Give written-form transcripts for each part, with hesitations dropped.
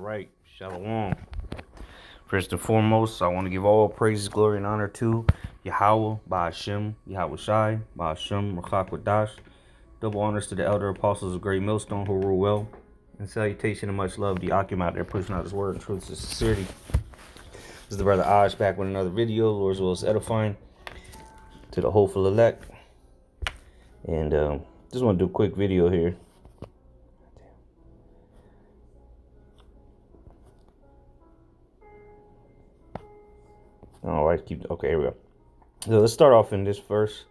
right, Shalom. First and foremost, I want to give all praises, glory, and honor to Yahweh, Ba'ashem, Yahweh Shai, Ba'ashem, Rachak Wadash. Double honors to the elder apostles of Great Millstone who rule well. And salutation and much love to the Akim out there pushing out his word in truth and sincerity. This is the brother Ash back with another video. Lord's will is edifying to the hopeful elect. And just want to do a quick video here. All right, okay, here we go. So let's start off in this verse,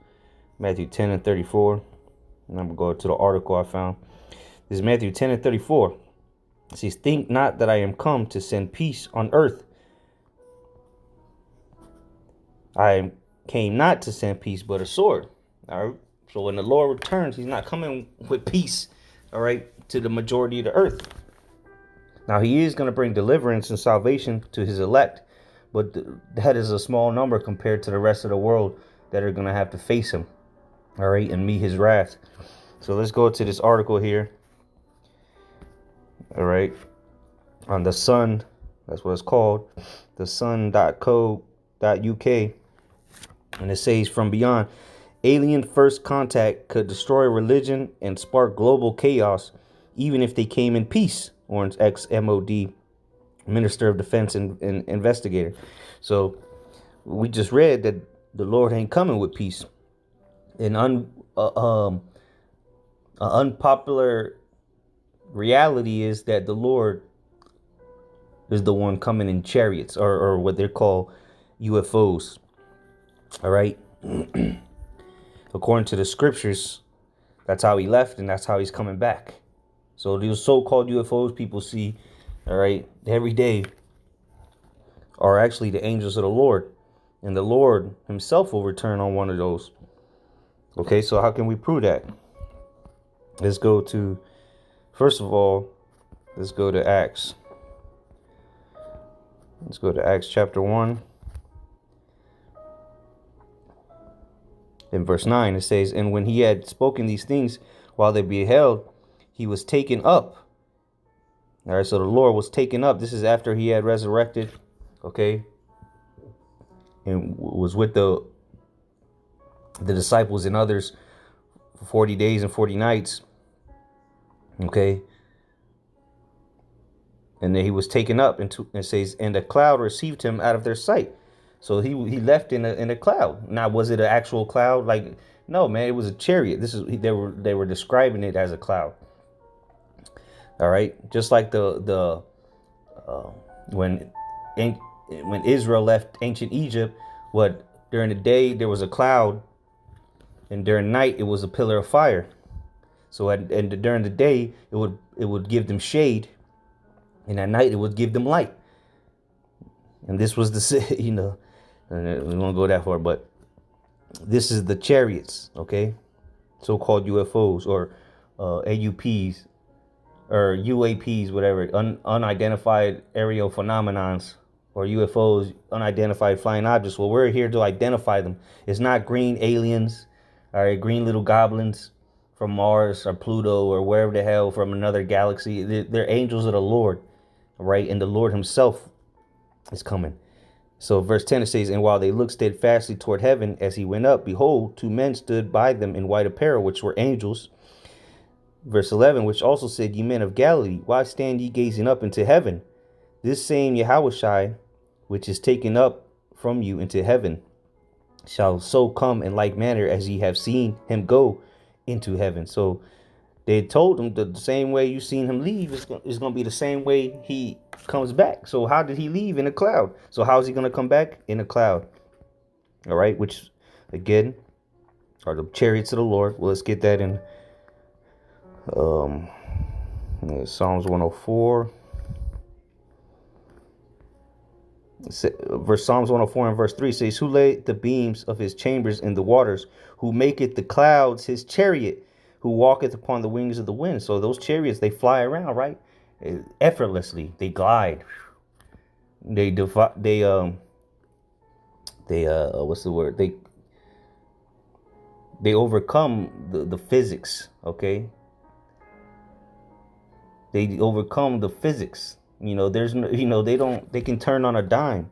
Matthew 10 and 34. And I'm going to go to the article I found. This is Matthew 10 and 34. It says, "Think not that I am come to send peace on earth. I came not to send peace, but a sword." All right. So when the Lord returns, he's not coming with peace, all right, to the majority of the earth. Now, he is going to bring deliverance and salvation to his elect, but that is a small number compared to the rest of the world that are going to have to face him, all right, and meet his wrath. So let's go to this article here, all right, on the Sun. That's what it's called, the sun.co.uk. And it says, "From beyond, alien first contact could destroy religion and spark global chaos, even if they came in peace," warns ex-MOD Minister of Defense and investigator. So we just read that the Lord ain't coming with peace. An unpopular reality is that the Lord is the one coming in chariots, or what they call UFOs. All right. According to the scriptures, that's how he left and that's how he's coming back. So these so-called UFOs people see, all right, every day are actually the angels of the Lord. And the Lord himself will return on one of those. Okay, so how can we prove that? Let's go to, first of all, let's go to Acts. Let's go to Acts chapter 1. In verse 9, it says, "And when he had spoken these things while they beheld, he was taken up." All right, so the Lord was taken up. This is after he had resurrected, okay, and was with the disciples and others for 40 days and 40 nights, okay. And then he was taken up into, it says, "And a cloud received him out of their sight." So he left in a cloud. Now, was it an actual cloud? Like, no, man, it was a chariot. This is they were describing it as a cloud. All right, just like when Israel left ancient Egypt, what during the day there was a cloud, and during night it was a pillar of fire. So and during the day it would give them shade, and at night it would give them light. And this was the we won't go that far, but this is the chariots, okay, so-called UFOs or AUPs. Or UAPs, whatever, unidentified aerial phenomenons, or UFOs, unidentified flying objects. Well, we're here to identify them. It's not green aliens, all right, green little goblins from Mars or Pluto or wherever the hell from another galaxy. They're angels of the Lord, right? And the Lord himself is coming. So verse 10, it says, "And while they looked steadfastly toward heaven as he went up, behold, two men stood by them in white apparel, which were angels." Verse 11, "Which also said, Ye men of Galilee, why stand ye gazing up into heaven? This same Yahushai, which is taken up from you into heaven, shall so come in like manner as ye have seen him go into heaven." So they told him the same way you seen him leave is going to be the same way he comes back. So how did he leave? In a cloud. So how is he going to come back? In a cloud. All right, which again are the chariots of the Lord. Well, let's get that in Psalms 104. Psalms 104 and verse 3 says, "Who laid the beams of his chambers in the waters, who maketh the clouds his chariot, who walketh upon the wings of the wind." So those chariots, they fly around, right? Effortlessly. They glide. What's the word? They overcome the physics, okay? They overcome the physics, You know, there's no, you know, they can turn on a dime.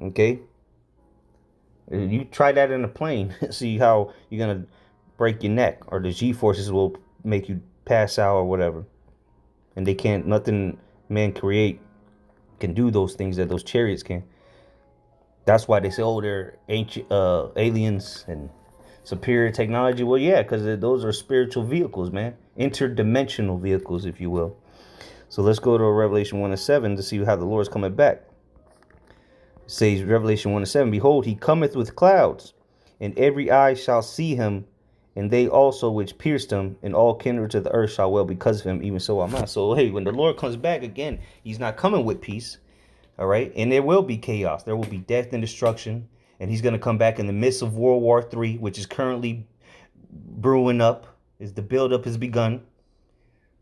Okay. You try that in a plane, see how you're going to break your neck, or the G forces will make you pass out or whatever. And they can't, nothing man create can do those things that those chariots can. That's why they say, oh, they're ancient aliens and superior technology. Well, yeah, because those are spiritual vehicles, man. Interdimensional vehicles, if you will. So let's go to Revelation 1:7 to see how the Lord's coming back. It says, Revelation 1:7, behold, he cometh with clouds, and every eye shall see him, and they also which pierced him, and all kindreds of the earth shall wail because of him, even so am I. So, hey, when the Lord comes back again, he's not coming with peace. All right. And there will be chaos. There will be death and destruction. And he's going to come back in the midst of World War III, which is currently brewing up. As the buildup has begun.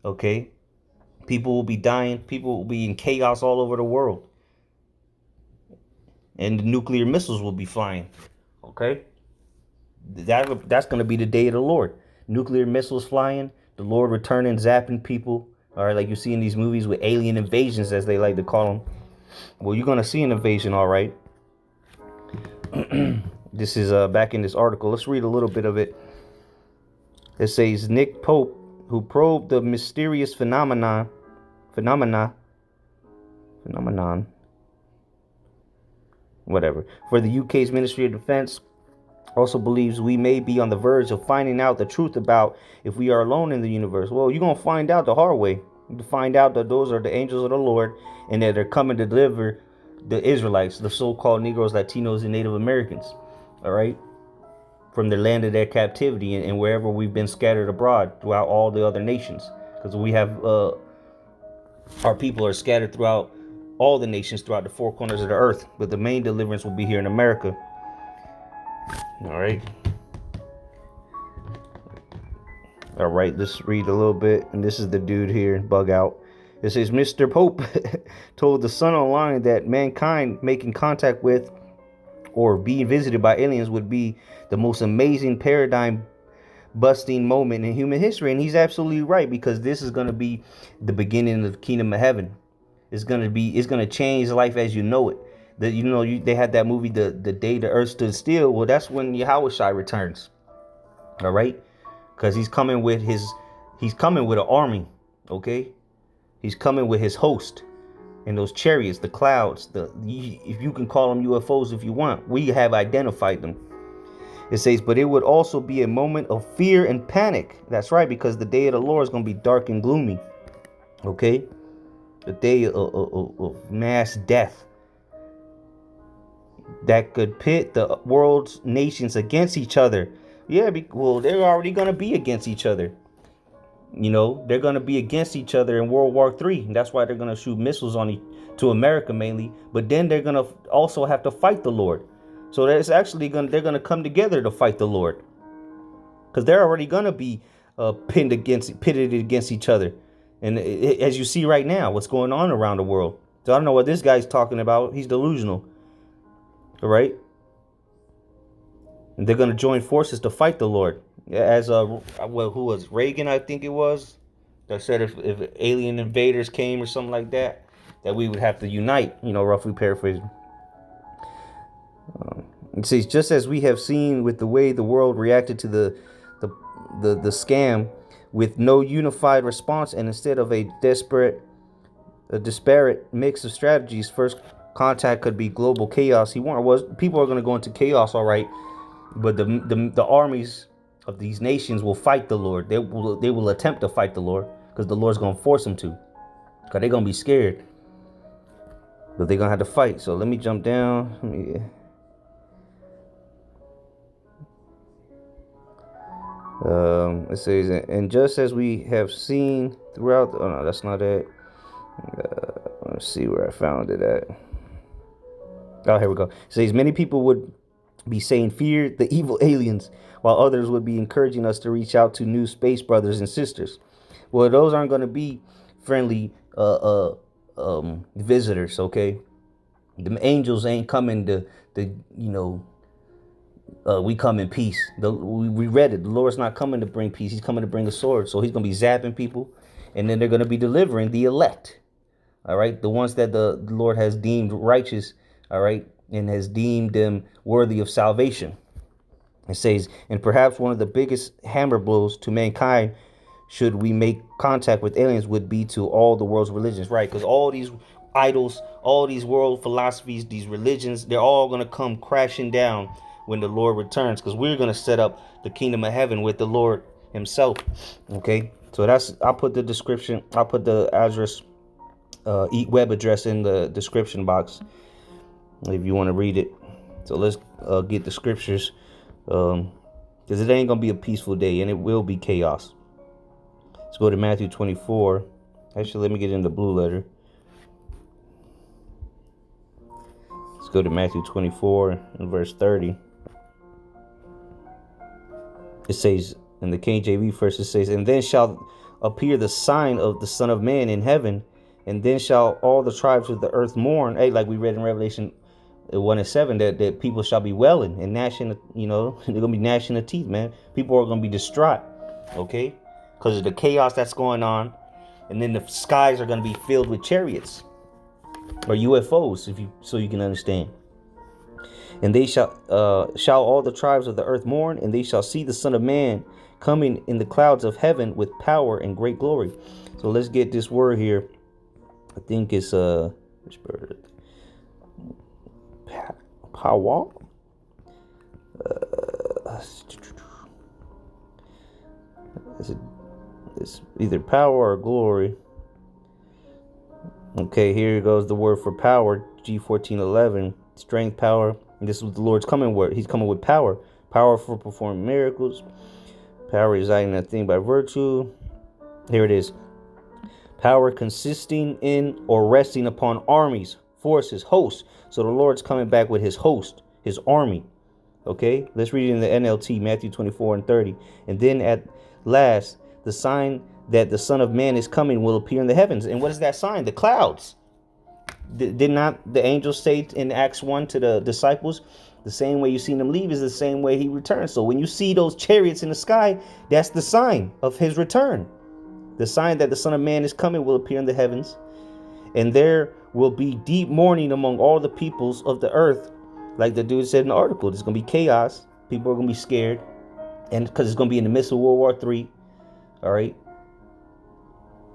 Okay. People will be dying. People will be in chaos all over the world. And the nuclear missiles will be flying. Okay. That's going to be the day of the Lord. Nuclear missiles flying. The Lord returning, zapping people. All right. Like you see in these movies with alien invasions, as they like to call them. Well, you're going to see an invasion, all right. This is back in this article. Let's read a little bit of it. It says, Nick Pope, who probed the mysterious phenomenon, whatever, for the UK's Ministry of Defense, also believes we may be on the verge of finding out the truth about if we are alone in the universe. Well, you're going to find out the hard way. To find out that those are the angels of the Lord, and that they're coming to deliver the Israelites, the so-called Negroes, Latinos, and Native Americans, all right, from the land of their captivity and wherever we've been scattered abroad throughout all the other nations, because we have our people are scattered throughout all the nations throughout the four corners of the earth, but the main deliverance will be here in America. All right. All right, let's read a little bit. And this is the dude here, Bug Out. It says, Mr. Pope told the Sun Online that mankind making contact with or being visited by aliens would be the most amazing paradigm busting moment in human history. And he's absolutely right, because this is going to be the beginning of the kingdom of heaven. It's going to change life as you know it. They had that movie, the day the earth stood still. Well, that's when Yahushua returns. All right. Because he's coming with an army, okay? He's coming with his host and those chariots, the clouds, if you can call them UFOs if you want. We have identified them. It says, but it would also be a moment of fear and panic. That's right, because the day of the Lord is going to be dark and gloomy, okay? The day of mass death that could pit the world's nations against each other. Yeah, well, they're already going to be against each other. You know, they're going to be against each other in World War III. And that's why they're going to shoot missiles to America mainly. But then they're going to also have to fight the Lord. So they're going to come together to fight the Lord. Because they're already going to be pitted against each other. And as you see right now, what's going on around the world. So I don't know what this guy's talking about. He's delusional. All right. And they're going to join forces to fight the Lord. As who was Reagan, I think it was, that said if alien invaders came or something like that, that we would have to unite, roughly paraphrasing. It says, just as we have seen with the way the world reacted to the scam with no unified response, and instead of a disparate mix of strategies, first contact could be global chaos. People are going to go into chaos, all right. But the armies of these nations will fight the Lord. They will attempt to fight the Lord, because the Lord's going to force them to. Because they're going to be scared. But they're going to have to fight. So let me jump down. It says, and just as we have seen throughout... Oh, no, that's not it. Let's see where I found it at. Oh, here we go. It says, many people would be saying fear the evil aliens, while others would be encouraging us to reach out to new space brothers and sisters. Well, those aren't going to be friendly visitors, okay? The angels ain't coming to we come in peace. We read it. The Lord's not coming to bring peace. He's coming to bring a sword. So he's going to be zapping people, and then they're going to be delivering the elect. All right. The ones that the Lord has deemed righteous. All right. And has deemed them worthy of salvation. It says, and perhaps one of the biggest hammer blows to mankind should we make contact with aliens would be to all the world's religions, right? Because all these idols, all these world philosophies, these religions, they're all going to come crashing down when the Lord returns, because we're going to set up the kingdom of heaven with the Lord himself. Okay, so I'll put the description, I'll put the address, web address in the description box if you want to read it. So let's get the scriptures, because it ain't gonna be a peaceful day, and it will be chaos. Let's go to Matthew 24. Actually, let me get in the blue letter. Let's go to Matthew 24 and verse 30. It says, in the KJV first, it says, and then shall appear the sign of the Son of Man in heaven, and then shall all the tribes of the earth mourn. Hey, like we read in Revelation 1:7, that people shall be wailing and gnashing, they're gonna be gnashing their teeth, man. People are gonna be distraught, okay, because of the chaos that's going on. And then the skies are gonna be filled with chariots or UFOs, so you can understand. And they shall all the tribes of the earth mourn, and they shall see the Son of Man coming in the clouds of heaven with power and great glory. So let's get this word here. I think it's power. It's either power or glory. Okay, here goes the word for power. G1411, strength, power. And this is what the Lord's coming with. He's coming with power. Power for performing miracles. Power residing in a thing by virtue. Here it is. Power consisting in or resting upon armies, forces, hosts. So the Lord's coming back with his host, his army. Okay, let's read it in the NLT, Matthew 24 and 30. And then at last, the sign that the Son of Man is coming will appear in the heavens. And what is that sign? The clouds. Did not the angels say in Acts 1 to the disciples, the same way you seen them leave is the same way he returns. So when you see those chariots in the sky, that's the sign of his return. The sign that the Son of Man is coming will appear in the heavens. And there will be deep mourning among all the peoples of the earth. Like the dude said in the article, there's going to be chaos. People are going to be scared. And because it's going to be in the midst of World War III. All right.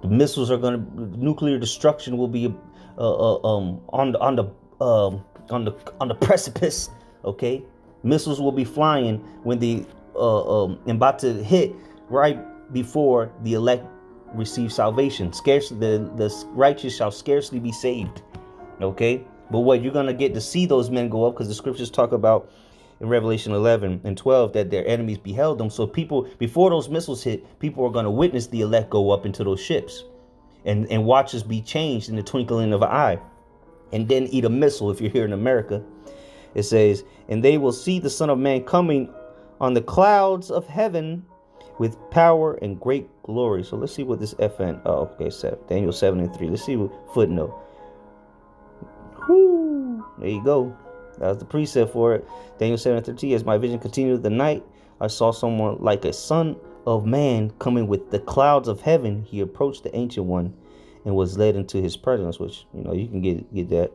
The missiles are going to, nuclear destruction will be on the precipice. Okay. Missiles will be flying when the about to hit right before the elect receive salvation. Scarcely the righteous shall scarcely be saved. Okay. But what you're going to get to see those men go up, because the scriptures talk about in Revelation 11 and 12 that their enemies beheld them. So people, before those missiles hit, people are going to witness the elect go up into those ships and watch us be changed in the twinkling of an eye, and then eat a missile. If you're here in America, it says, and they will see the Son of Man coming on the clouds of heaven with power and great glory. So let's see what this FN. Oh, okay, Daniel 7 and 3. Let's see what footnote. Whoo, there you go. That was the precept for it. Daniel 7:13. As my vision continued the night, I saw someone like a son of man coming with the clouds of heaven. He approached the Ancient One and was led into his presence. Which, you can get that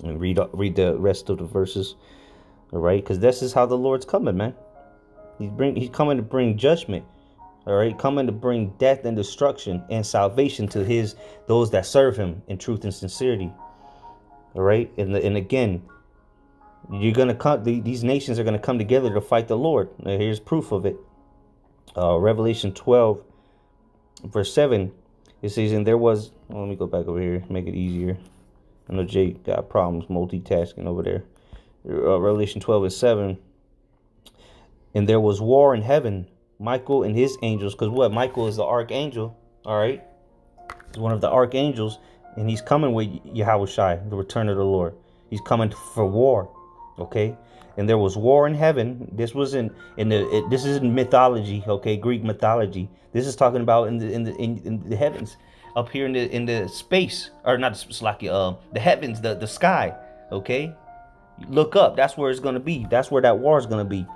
and read the rest of the verses. All right, because this is how the Lord's coming, man. He's coming to bring judgment. All right, coming to bring death and destruction and salvation to those that serve him in truth and sincerity. All right, and again, you're gonna come. These nations are gonna come together to fight the Lord. Now, here's proof of it. Revelation 12, verse 7. It says, "And there was." Well, let me go back over here, make it easier. I know Jay got problems multitasking over there. Revelation 12 and 7. And there was war in heaven. Michael and his angels, because what? Michael is the archangel. All right, he's one of the archangels, and he's coming with Yahushua, the return of the Lord. He's coming for war. Okay, and there was war in heaven. This wasn't this isn't mythology. Okay, Greek mythology. This is talking about in the heavens, up here in the space, or not the heavens, the sky. Okay, look up. That's where it's gonna be. That's where that war is gonna be.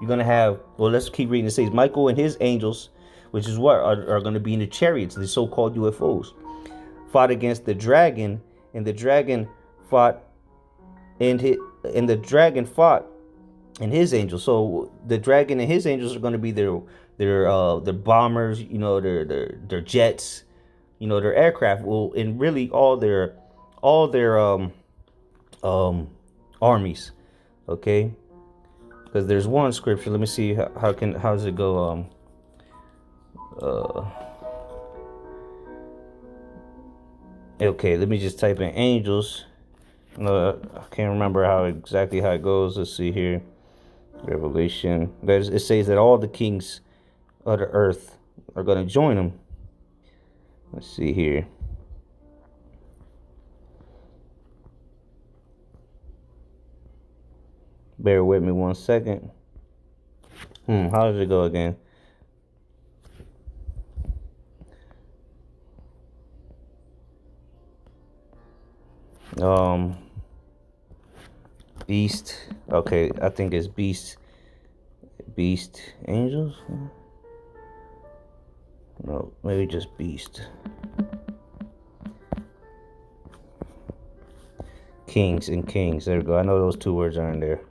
You're gonna have. Well, let's keep reading. It says Michael and his angels, which is what are going to be in the chariots, the so-called UFOs. fought against the dragon, and the dragon fought and the dragon fought and his angels. So the dragon and his angels are going to be their bombers, their jets, their aircraft. Well, and really all their armies. Okay, because there's one scripture. Let me see how does it go. Okay, let me just type in angels. No, I can't remember exactly how it goes. Let's see here. Revelation. It says that all the kings of the earth are going to join him. Let's see here. Bear with me 1 second. How does it go again? Beast. Okay, I think it's beast angels. No, maybe just beast. Kings and kings. There we go. I know those two words aren't there.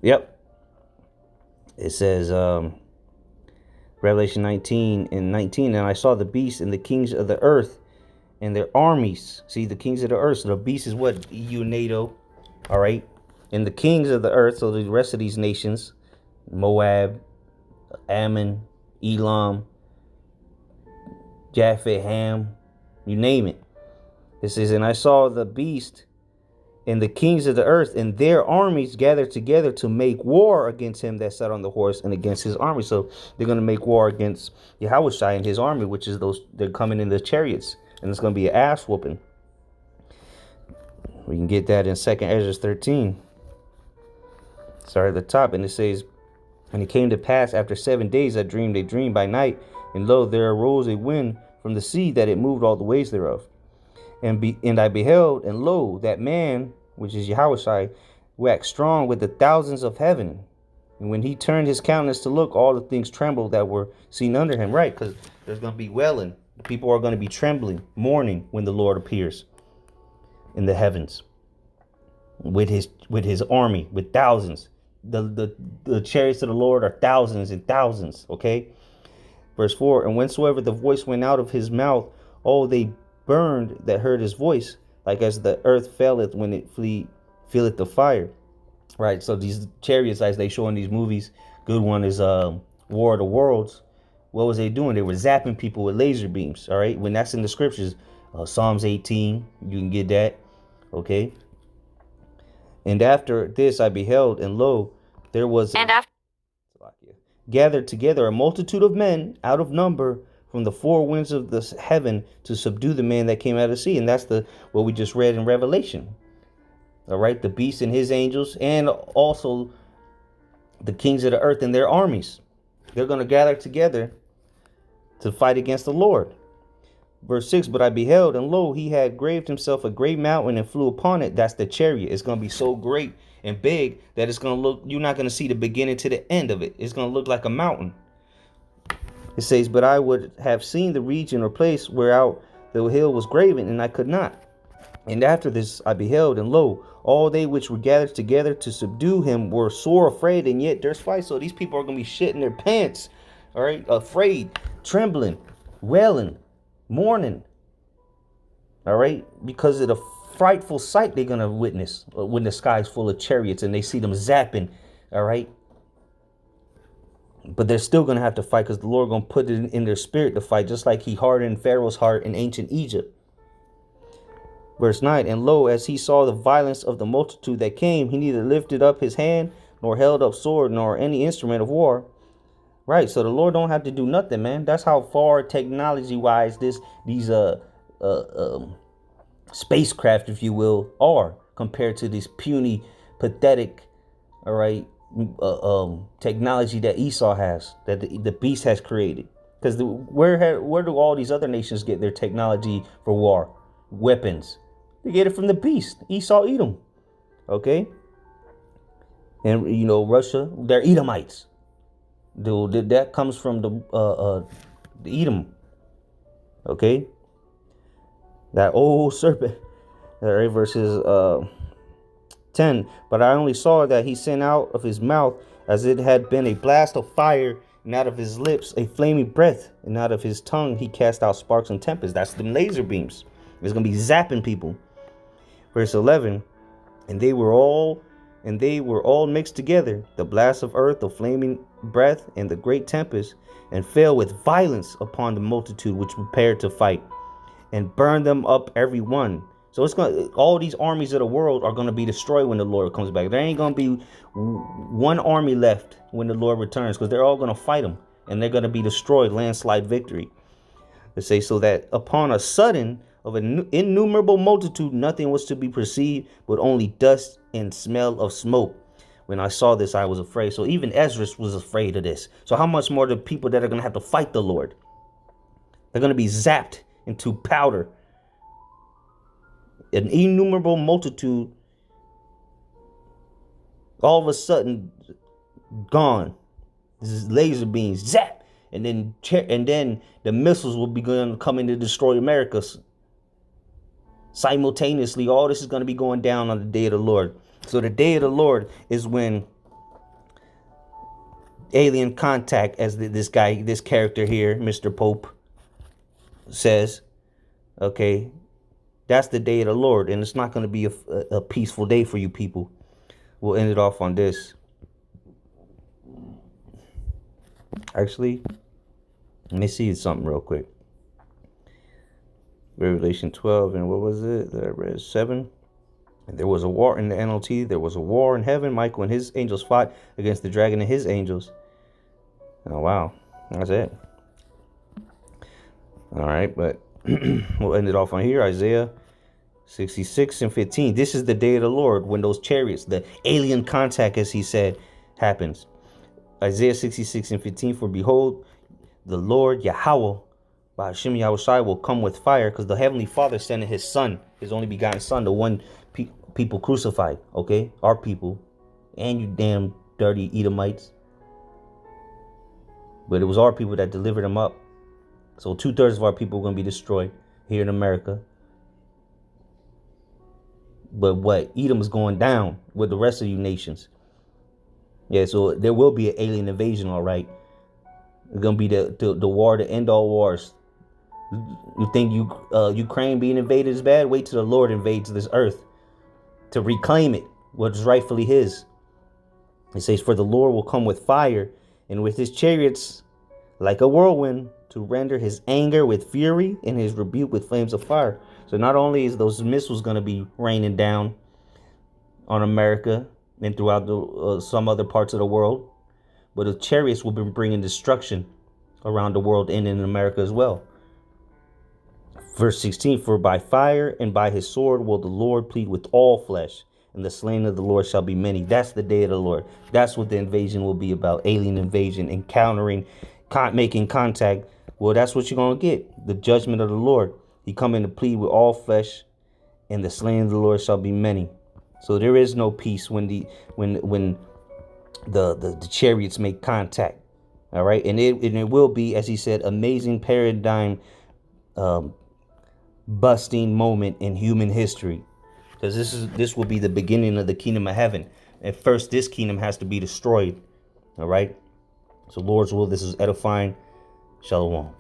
Yep. It says Revelation 19:19, and I saw the beast and the kings of the earth and their armies. See, the kings of the earth. So the beast is what? EU, NATO. All right. And the kings of the earth, so the rest of these nations, Moab, Ammon, Elam, Japheth, Ham, you name it. It says, and I saw the beast and the kings of the earth and their armies gathered together to make war against him that sat on the horse and against his army. So they're going to make war against Yahushua and his army, which is they're coming in the chariots. And it's going to be an ass whooping. We can get that in 2nd Ezra 13. Start at the top. And it says, and it came to pass after 7 days I dreamed a dream by night. And lo, there arose a wind from the sea that it moved all the ways thereof. And I beheld, and lo, that man, which is Yahushua, waxed strong with the thousands of heaven. And when he turned his countenance to look, all the things trembled that were seen under him. Right, because there's going to be wailing. People are going to be trembling, mourning when the Lord appears in the heavens with his army, with thousands. The chariots of the Lord are thousands and thousands. Okay, verse 4. And whensoever the voice went out of his mouth, all they burned that heard his voice, like as the earth faileth when it feeleth the fire. Right. So these chariots, as they show in these movies, good one is War of the Worlds. What was they doing? They were zapping people with laser beams. All right. When that's in the scriptures, Psalms 18, you can get that. Okay. And after this I beheld, and lo, there was gathered together a multitude of men out of number from the four winds of the heaven to subdue the man that came out of the sea. And that's what we just read in Revelation. All right. The beast and his angels, and also the kings of the earth and their armies. They're going to gather together to fight against the Lord. Verse 6, but I beheld, and lo, he had graved himself a great mountain and flew upon it. That's the chariot. It's going to be so great and big that it's going to look, you're not going to see the beginning to the end of it. It's going to look like a mountain. It says, but I would have seen the region or place whereout the hill was graven, and I could not. And after this I beheld, and lo, all they which were gathered together to subdue him were sore afraid, and yet there's fight. So these people are going to be shitting their pants. All right, afraid, trembling, wailing, mourning. All right, because of the frightful sight they're going to witness when the sky's full of chariots and they see them zapping. All right. But they're still going to have to fight because the Lord going to put it in their spirit to fight, just like he hardened Pharaoh's heart in ancient Egypt. Verse 9, and lo, as he saw the violence of the multitude that came, he neither lifted up his hand, nor held up sword, nor any instrument of war. Right, so the Lord don't have to do nothing, man. That's how far technology-wise these spacecraft, if you will, are compared to this puny, pathetic, all right, technology that Esau has, that the beast has created. Because where do all these other nations get their technology for war? Weapons. They get it from the beast, Esau, Edom. Okay? And, Russia, they're Edomites. That comes from the Edom. Okay, that old serpent. All right, verses 10. But I only saw that he sent out of his mouth as it had been a blast of fire, and out of his lips a flaming breath, and out of his tongue he cast out sparks and tempests. That's the laser beams. It's gonna be zapping people. Verse 11. And they were all mixed together, the blast of earth, the flaming breath, and the great tempest, and fell with violence upon the multitude which prepared to fight, and burned them up every one. So it's gonna, all these armies of the world are gonna be destroyed when the Lord comes back. There ain't gonna be one army left when the Lord returns, because they're all gonna fight him, and they're gonna be destroyed, landslide victory. They say, so that upon a sudden of an innumerable multitude, nothing was to be perceived, but only dust and smell of smoke. When I saw this, I was afraid. So even Ezra was afraid of this. So how much more the people that are going to have to fight the Lord? They're going to be zapped into powder. An innumerable multitude, all of a sudden, gone. This is laser beams, zap. And then the missiles will be going to come in to destroy America. Simultaneously, all this is going to be going down on the day of the Lord. So the day of the Lord is when alien contact, as this character here, Mr. Pope, says, okay, that's the day of the Lord. And it's not going to be a peaceful day for you people. We'll end it off on this. Actually, let me see something real quick. Revelation 12 and what was it? I read 7. And there was a war in the NLT. There was a war in heaven. Michael and his angels fought against the dragon and his angels. Oh, wow. That's it. All right, but we'll end it off on here. Isaiah 66 and 15. This is the day of the Lord when those chariots, the alien contact, as he said, happens. Isaiah 66 and 15. For behold, the Lord Yahweh, by Hashem Yahushai, will come with fire, because the Heavenly Father sending his son, his only begotten son, the one people crucified, okay? Our people. And you damn dirty Edomites. But it was our people that delivered them up. So 2/3 of our people are going to be destroyed here in America. But what? Edom is going down with the rest of you nations. Yeah, so there will be an alien invasion, all right. It's going to be the war to end all wars. You think Ukraine being invaded is bad? Wait till the Lord invades this earth to reclaim it, what is rightfully his. It says, for the Lord will come with fire, and with his chariots like a whirlwind, to render his anger with fury and his rebuke with flames of fire. So not only is those missiles going to be raining down on America and throughout some other parts of the world, but the chariots will be bringing destruction around the world and in America as well. Verse 16, for by fire and by his sword will the Lord plead with all flesh, and the slain of the Lord shall be many. That's the day of the Lord. That's what the invasion will be about. Alien invasion, encountering, making contact. Well, that's what you're going to get. The judgment of the Lord. He come in to plead with all flesh, and the slain of the Lord shall be many. So there is no peace when the chariots make contact. All right. And it will be, as he said, amazing paradigm busting moment in human history. Because this will be the beginning of the kingdom of heaven. At first, this kingdom has to be destroyed. All right. So Lord's will, this is edifying. Shalom.